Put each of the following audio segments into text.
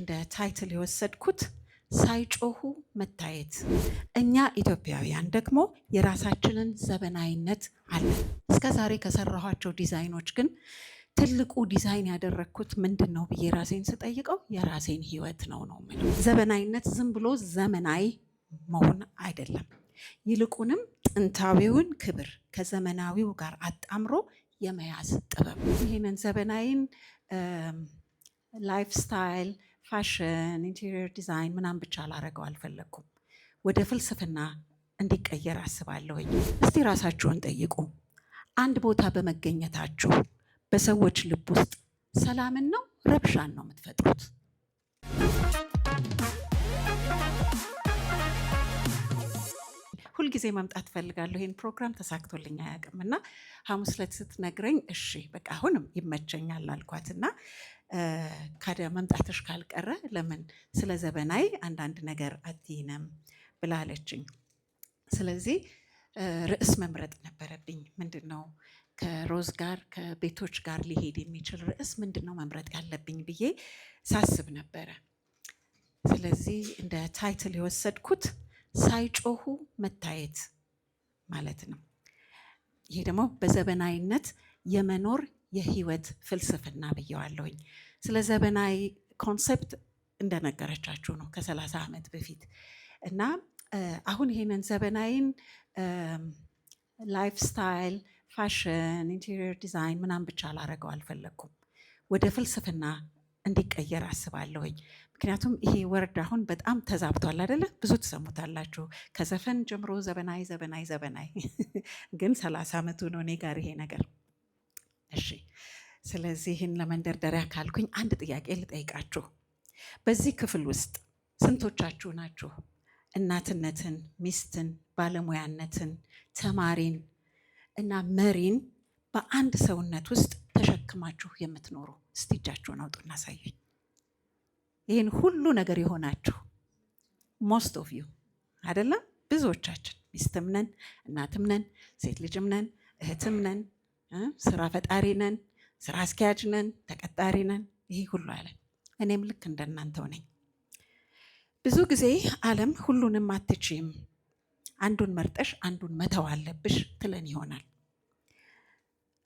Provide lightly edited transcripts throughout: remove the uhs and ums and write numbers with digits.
እንደ ታይትል የወሰድኩት ሳይጮሁ መታየት። እኛ ኢትዮጵያውያን ደግሞ የራሳችንን ዘመናዊነት አለን። እስከዛሬ ከሰራኋቸው ዲዛይኖች ግን ትልቁ ዲዛይን ያደረግኩት ምንድን ነው ብዬ ራሴን ስጠይቀው የራሴን ህይወት ነው የምለው። ዘመናዊነት ዝም ብሎ ዘመናዊ መሆን አይደለም፣ ይልቁንም ጥንታዊውን ክብር ከዘመናዊው ጋር አጣምሮ የመያዝ ጥበብ። ይህንን ዘመናዊን ላይፍ ስታይል፣ ፋሽን፣ ኢንቴሪየር ዲዛይን ምናምን ብቻ ላረገው አልፈለግኩም። ወደ ፍልስፍና እንዲቀየር አስባለሁኝ። እስቲ ራሳችሁን ጠይቁ። አንድ ቦታ በመገኘታችሁ በሰዎች ልብ ውስጥ ሰላምን ነው ረብሻን ነው የምትፈጥሩት? ሁልጊዜ መምጣት ፈልጋለሁ። ይህን ፕሮግራም ተሳክቶልኝ አያውቅም እና ሐሙስ ዕለት ስትነግረኝ እሺ በቃ አሁንም ይመቸኛል አልኳት እና ካዲያ መምጣትሽ ካልቀረ ለምን ስለ ዘመናዊ አንዳንድ ነገር አትይንም ብላለችኝ። ስለዚህ ርዕስ መምረጥ ነበረብኝ። ምንድን ነው ከሮዝ ጋር ከቤቶች ጋር ሊሄድ የሚችል ርዕስ ምንድን ነው መምረጥ ያለብኝ ብዬ ሳስብ ነበረ። ስለዚህ እንደ ታይትል የወሰድኩት ሳይጮሁ መታየት ማለት ነው። ይሄ ደግሞ በዘመናዊነት የመኖር የህይወት ፍልስፍና ብየዋለሁኝ። ስለ ዘመናዊ ኮንሰፕት እንደነገረቻችሁ ነው ከ30 ዓመት በፊት እና አሁን ይሄንን ዘመናዊን ላይፍ ስታይል፣ ፋሽን፣ ኢንቴሪየር ዲዛይን ምናምን ብቻ ላረገው አልፈለግኩም። ወደ ፍልስፍና እንዲቀየር አስባለሁኝ። ምክንያቱም ይሄ ወርድ አሁን በጣም ተዛብቷል አይደለ? ብዙ ትሰሙታላችሁ። ከዘፈን ጀምሮ ዘመናዊ ዘመናዊ ዘመናዊ ግን 30 ዓመቱ ነው እኔ ጋር ይሄ ነገር። እሺ፣ ስለዚህ ይህን ለመንደርደሪያ ካልኩኝ አንድ ጥያቄ ልጠይቃችሁ። በዚህ ክፍል ውስጥ ስንቶቻችሁ ናችሁ እናትነትን፣ ሚስትን፣ ባለሙያነትን፣ ተማሪን እና መሪን በአንድ ሰውነት ውስጥ ተሸክማችሁ የምትኖሩ? እስቲ እጃችሁን አውጡና አሳዩኝ። ይህን ሁሉ ነገር የሆናችሁ ሞስት ኦፍ ዩ አይደለም? ብዙዎቻችን ሚስትም ነን፣ እናትም ነን፣ ሴት ልጅም ነን፣ እህትም ነን፣ ስራ ፈጣሪ ነን፣ ስራ አስኪያጅ ነን፣ ተቀጣሪ ነን። ይሄ ሁሉ አለ። እኔም ልክ እንደናንተው ነኝ። ብዙ ጊዜ ዓለም ሁሉንም አትችይም፣ አንዱን መርጠሽ አንዱን መተው አለብሽ ትለን ይሆናል።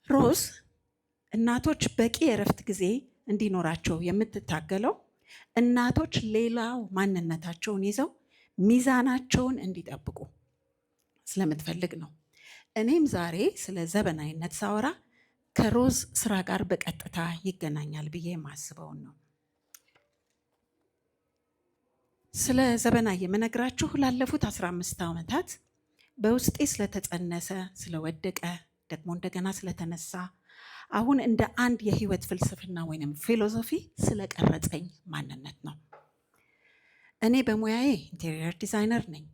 ሮዝ እናቶች በቂ የእረፍት ጊዜ እንዲኖራቸው የምትታገለው እናቶች ሌላው ማንነታቸውን ይዘው ሚዛናቸውን እንዲጠብቁ ስለምትፈልግ ነው። እኔም ዛሬ ስለ ዘመናዊነት ሳወራ ከሮዝ ስራ ጋር በቀጥታ ይገናኛል ብዬ የማስበውን ነው። ስለ ዘመናዊ የምነግራችሁ ላለፉት 15 ዓመታት በውስጤ ስለተጸነሰ፣ ስለወደቀ፣ ደግሞ እንደገና ስለተነሳ አሁን እንደ አንድ የህይወት ፍልስፍና ወይንም ፊሎሶፊ ስለቀረጸኝ ማንነት ነው። እኔ በሙያዬ ኢንቴሪየር ዲዛይነር ነኝ።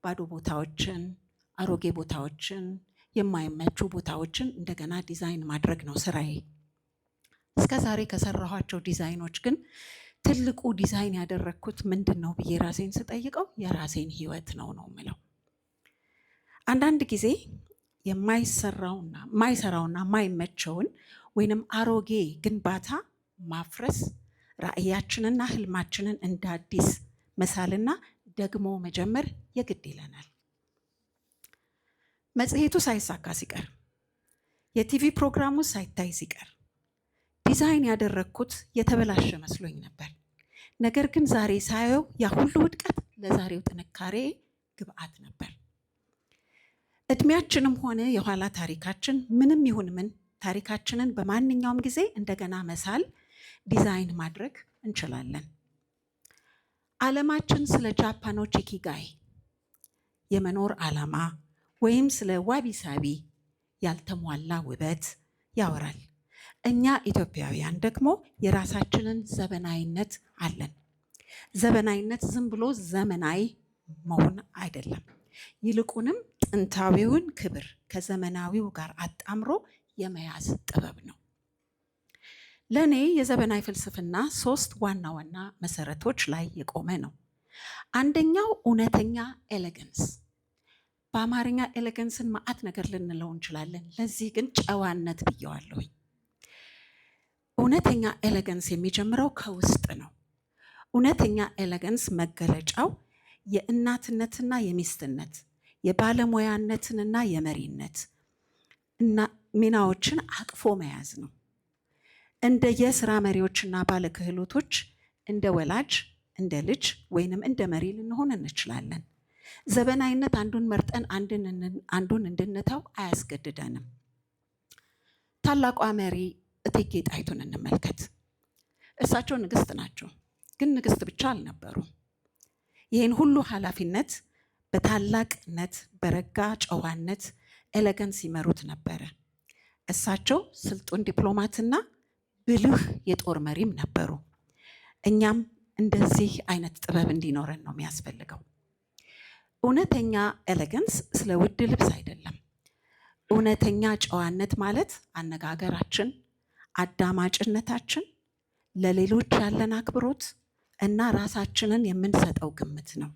ባዶ ቦታዎችን፣ አሮጌ ቦታዎችን፣ የማይመቹ ቦታዎችን እንደገና ዲዛይን ማድረግ ነው ስራዬ። እስከዛሬ ከሰራኋቸው ዲዛይኖች ግን ትልቁ ዲዛይን ያደረግኩት ምንድን ነው ብዬ ራሴን ስጠይቀው የራሴን ህይወት ነው የምለው። አንዳንድ ጊዜ የማይሰራውና የማይመቸውን ወይንም አሮጌ ግንባታ ማፍረስ፣ ራዕያችንና ህልማችንን እንደ አዲስ መሳልና ደግሞ መጀመር የግድ ይለናል። መጽሔቱ ሳይሳካ ሲቀር፣ የቲቪ ፕሮግራሙ ሳይታይ ሲቀር ዲዛይን ያደረግኩት የተበላሸ መስሎኝ ነበር። ነገር ግን ዛሬ ሳየው ያ ሁሉ ውድቀት ለዛሬው ጥንካሬ ግብአት ነበር። እድሜያችንም ሆነ የኋላ ታሪካችን ምንም ይሁን ምን ታሪካችንን በማንኛውም ጊዜ እንደገና መሳል፣ ዲዛይን ማድረግ እንችላለን። ዓለማችን ስለ ጃፓኖች ኢኪጋይ የመኖር ዓላማ ወይም ስለ ዋቢሳቢ ያልተሟላ ውበት ያወራል። እኛ ኢትዮጵያውያን ደግሞ የራሳችንን ዘመናዊነት አለን። ዘመናዊነት ዝም ብሎ ዘመናዊ መሆን አይደለም፣ ይልቁንም ጥንታዊውን ክብር ከዘመናዊው ጋር አጣምሮ የመያዝ ጥበብ ነው። ለእኔ የዘመናዊ ፍልስፍና 3 ዋና ዋና መሰረቶች ላይ የቆመ ነው። አንደኛው እውነተኛ ኤሌገንስ። በአማርኛ ኤሌገንስን ማአት ነገር ልንለው እንችላለን። ለዚህ ግን ጨዋነት ብየዋለሁኝ። እውነተኛ ኤሌገንስ የሚጀምረው ከውስጥ ነው። እውነተኛ ኤሌጋንስ መገለጫው የእናትነትና የሚስትነት፣ የባለሙያነትንና የመሪነት እና ሚናዎችን አቅፎ መያዝ ነው። እንደ የስራ መሪዎችና ባለክህሎቶች እንደ ወላጅ፣ እንደ ልጅ ወይንም እንደ መሪ ልንሆን እንችላለን። ዘበናዊነት አንዱን መርጠን አንዱን እንድንተው አያስገድደንም። ታላቋ መሪ እቴጌ ጣይቱን እንመልከት። እሳቸው ንግስት ናቸው፣ ግን ንግስት ብቻ አልነበሩም። ይህን ሁሉ ኃላፊነት በታላቅነት፣ በረጋ ጨዋነት፣ ኤሌጋንስ ይመሩት ነበረ። እሳቸው ስልጡን ዲፕሎማትና ብልህ የጦር መሪም ነበሩ። እኛም እንደዚህ አይነት ጥበብ እንዲኖረን ነው የሚያስፈልገው። እውነተኛ ኤሌጋንስ ስለ ውድ ልብስ አይደለም። እውነተኛ ጨዋነት ማለት አነጋገራችን፣ አዳማጭነታችን፣ ለሌሎች ያለን አክብሮት እና ራሳችንን የምንሰጠው ግምት ነው።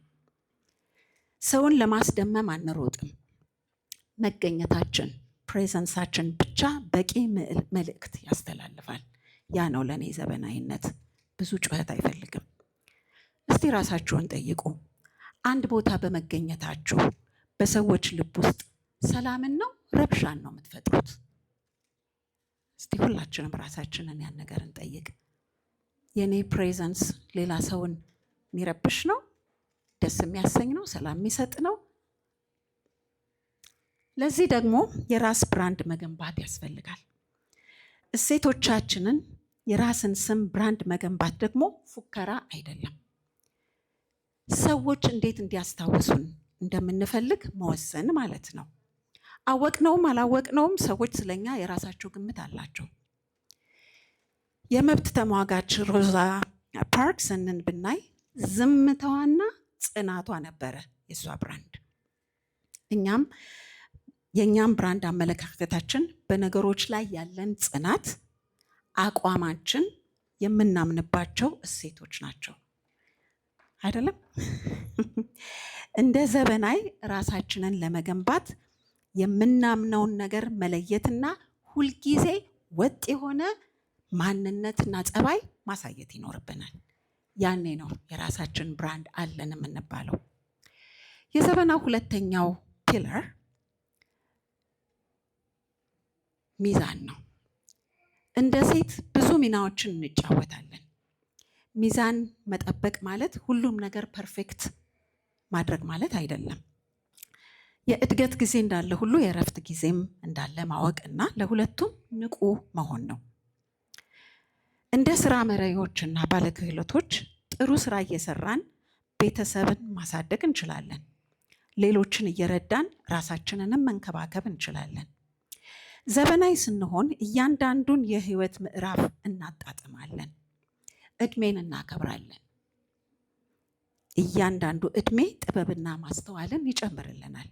ሰውን ለማስደመም አንሮጥም። መገኘታችን፣ ፕሬዘንሳችን ብቻ በቂ መልእክት ያስተላልፋል። ያ ነው ለእኔ ዘበናዊነት። ብዙ ጩኸት አይፈልግም። እስቲ ራሳችሁን ጠይቁ። አንድ ቦታ በመገኘታችሁ በሰዎች ልብ ውስጥ ሰላምን ነው ረብሻን ነው የምትፈጥሩት? እስቲ ሁላችንም ራሳችንን ያን ነገር እንጠይቅ። የኔ ፕሬዘንስ ሌላ ሰውን የሚረብሽ ነው? ደስ የሚያሰኝ ነው? ሰላም የሚሰጥ ነው? ለዚህ ደግሞ የራስ ብራንድ መገንባት ያስፈልጋል። እሴቶቻችንን፣ የራስን ስም ብራንድ መገንባት ደግሞ ፉከራ አይደለም። ሰዎች እንዴት እንዲያስታውሱን እንደምንፈልግ መወሰን ማለት ነው። አወቅነውም አላወቅነውም ሰዎች ስለኛ የራሳቸው ግምት አላቸው። የመብት ተሟጋች ሮዛ ፓርክስን ብናይ ዝምታዋና ጽናቷ ነበረ የእሷ ብራንድ። የእኛም ብራንድ አመለካከታችን በነገሮች ላይ ያለን ጽናት፣ አቋማችን፣ የምናምንባቸው እሴቶች ናቸው አይደለም? እንደ ዘበናይ ራሳችንን ለመገንባት የምናምነውን ነገር መለየትና ሁልጊዜ ወጥ የሆነ ማንነትና ጸባይ ማሳየት ይኖርብናል። ያኔ ነው የራሳችን ብራንድ አለን የምንባለው። የዘበናው ሁለተኛው ፒለር ሚዛን ነው። እንደ ሴት ብዙ ሚናዎችን እንጫወታለን። ሚዛን መጠበቅ ማለት ሁሉም ነገር ፐርፌክት ማድረግ ማለት አይደለም። የእድገት ጊዜ እንዳለ ሁሉ የእረፍት ጊዜም እንዳለ ማወቅ እና ለሁለቱም ንቁ መሆን ነው። እንደ ስራ መሪዎችና ባለክህሎቶች ጥሩ ስራ እየሰራን ቤተሰብን ማሳደግ እንችላለን። ሌሎችን እየረዳን ራሳችንንም መንከባከብ እንችላለን። ዘበናዊ ስንሆን እያንዳንዱን የህይወት ምዕራፍ እናጣጥማለን። እድሜን እናከብራለን። እያንዳንዱ እድሜ ጥበብና ማስተዋልን ይጨምርልናል።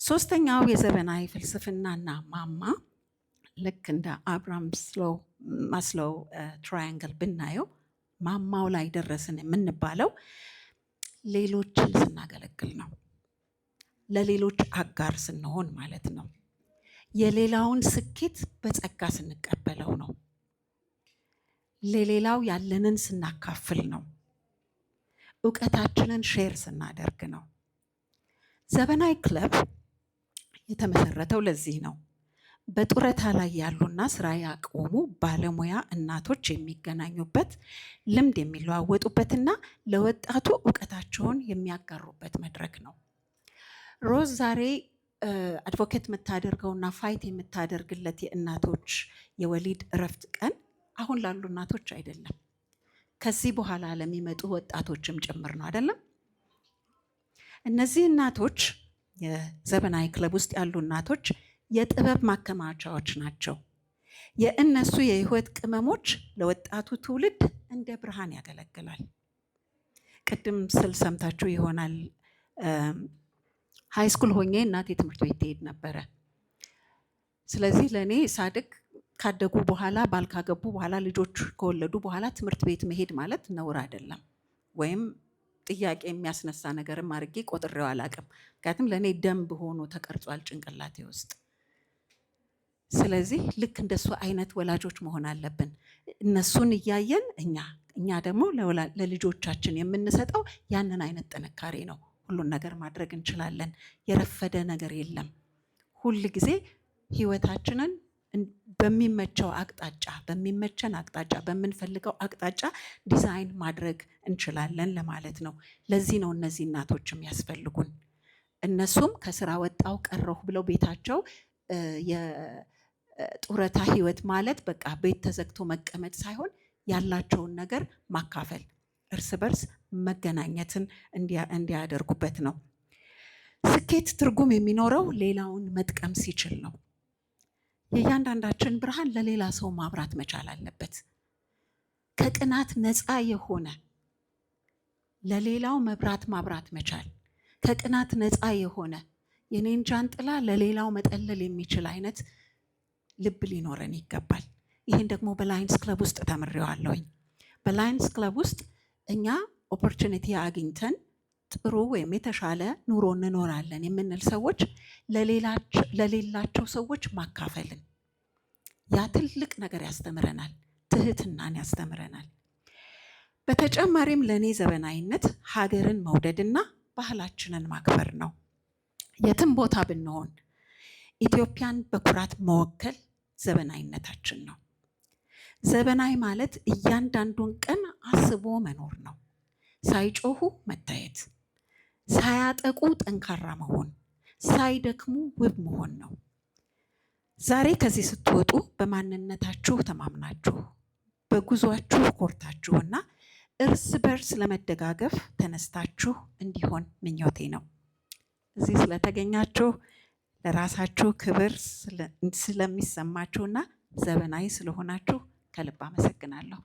ሶስተኛው የዘበናዊ ፍልስፍናና ማማ ልክ እንደ አብርሃም ማስሎው ትራያንግል ብናየው ማማው ላይ ደረስን የምንባለው ሌሎችን ስናገለግል ነው። ለሌሎች አጋር ስንሆን ማለት ነው። የሌላውን ስኬት በጸጋ ስንቀበለው ነው። ለሌላው ያለንን ስናካፍል ነው። እውቀታችንን ሼር ስናደርግ ነው። ዘበናዊ ክለብ የተመሰረተው ለዚህ ነው። በጡረታ ላይ ያሉና ስራ ያቆሙ ባለሙያ እናቶች የሚገናኙበት፣ ልምድ የሚለዋወጡበትና ለወጣቱ እውቀታቸውን የሚያጋሩበት መድረክ ነው። ሮዝ ዛሬ አድቮኬት የምታደርገውና ፋይት የምታደርግለት የእናቶች የወሊድ እረፍት ቀን አሁን ላሉ እናቶች አይደለም፣ ከዚህ በኋላ ለሚመጡ ወጣቶችም ጭምር ነው አይደለም? እነዚህ እናቶች የዘበናዊ ክለብ ውስጥ ያሉ እናቶች የጥበብ ማከማቻዎች ናቸው። የእነሱ የህይወት ቅመሞች ለወጣቱ ትውልድ እንደ ብርሃን ያገለግላል። ቅድም ስል ሰምታችሁ ይሆናል። ሃይ ስኩል ሆኜ እናቴ ትምህርት ቤት ትሄድ ነበረ። ስለዚህ ለእኔ ሳድግ ካደጉ በኋላ ባል ካገቡ በኋላ ልጆች ከወለዱ በኋላ ትምህርት ቤት መሄድ ማለት ነውር አይደለም፣ ወይም ጥያቄ የሚያስነሳ ነገርም አድርጌ ቆጥሬው አላውቅም። ምክንያቱም ለእኔ ደንብ ሆኖ ተቀርጿል ጭንቅላቴ ውስጥ። ስለዚህ ልክ እንደሱ አይነት ወላጆች መሆን አለብን። እነሱን እያየን እኛ እኛ ደግሞ ለልጆቻችን የምንሰጠው ያንን አይነት ጥንካሬ ነው። ሁሉን ነገር ማድረግ እንችላለን። የረፈደ ነገር የለም። ሁል ጊዜ ህይወታችንን በሚመቸው አቅጣጫ በሚመቸን አቅጣጫ በምንፈልገው አቅጣጫ ዲዛይን ማድረግ እንችላለን ለማለት ነው። ለዚህ ነው እነዚህ እናቶች የሚያስፈልጉን። እነሱም ከስራ ወጣው ቀረሁ ብለው ቤታቸው የጡረታ ህይወት ማለት በቃ ቤት ተዘግቶ መቀመጥ ሳይሆን ያላቸውን ነገር ማካፈል፣ እርስ በርስ መገናኘትን እንዲያደርጉበት ነው። ስኬት ትርጉም የሚኖረው ሌላውን መጥቀም ሲችል ነው። የእያንዳንዳችን ብርሃን ለሌላ ሰው ማብራት መቻል አለበት። ከቅናት ነፃ የሆነ ለሌላው መብራት ማብራት መቻል፣ ከቅናት ነፃ የሆነ የኔን ጃንጥላ ለሌላው መጠለል የሚችል አይነት ልብ ሊኖረን ይገባል። ይህን ደግሞ በላይንስ ክለብ ውስጥ ተምሬዋለሁኝ። በላይንስ ክለብ ውስጥ እኛ ኦፖርቹኒቲ አግኝተን ጥሩ ወይም የተሻለ ኑሮ እንኖራለን የምንል ሰዎች ለሌላቸው ሰዎች ማካፈልን፣ ያ ትልቅ ነገር ያስተምረናል፣ ትህትናን ያስተምረናል። በተጨማሪም ለእኔ ዘበናዊነት ሀገርን መውደድና ባህላችንን ማክበር ነው። የትም ቦታ ብንሆን ኢትዮጵያን በኩራት መወከል ዘበናዊነታችን ነው። ዘበናዊ ማለት እያንዳንዱን ቀን አስቦ መኖር ነው። ሳይጮሁ መታየት፣ ሳያጠቁ ጠንካራ መሆን፣ ሳይደክሙ ውብ መሆን ነው። ዛሬ ከዚህ ስትወጡ በማንነታችሁ ተማምናችሁ በጉዟችሁ ኮርታችሁና እርስ በርስ ለመደጋገፍ ተነስታችሁ እንዲሆን ምኞቴ ነው። እዚህ ስለተገኛችሁ ለራሳችሁ ክብር ስለሚሰማችሁና ዘበናዊ ስለሆናችሁ ከልብ አመሰግናለሁ።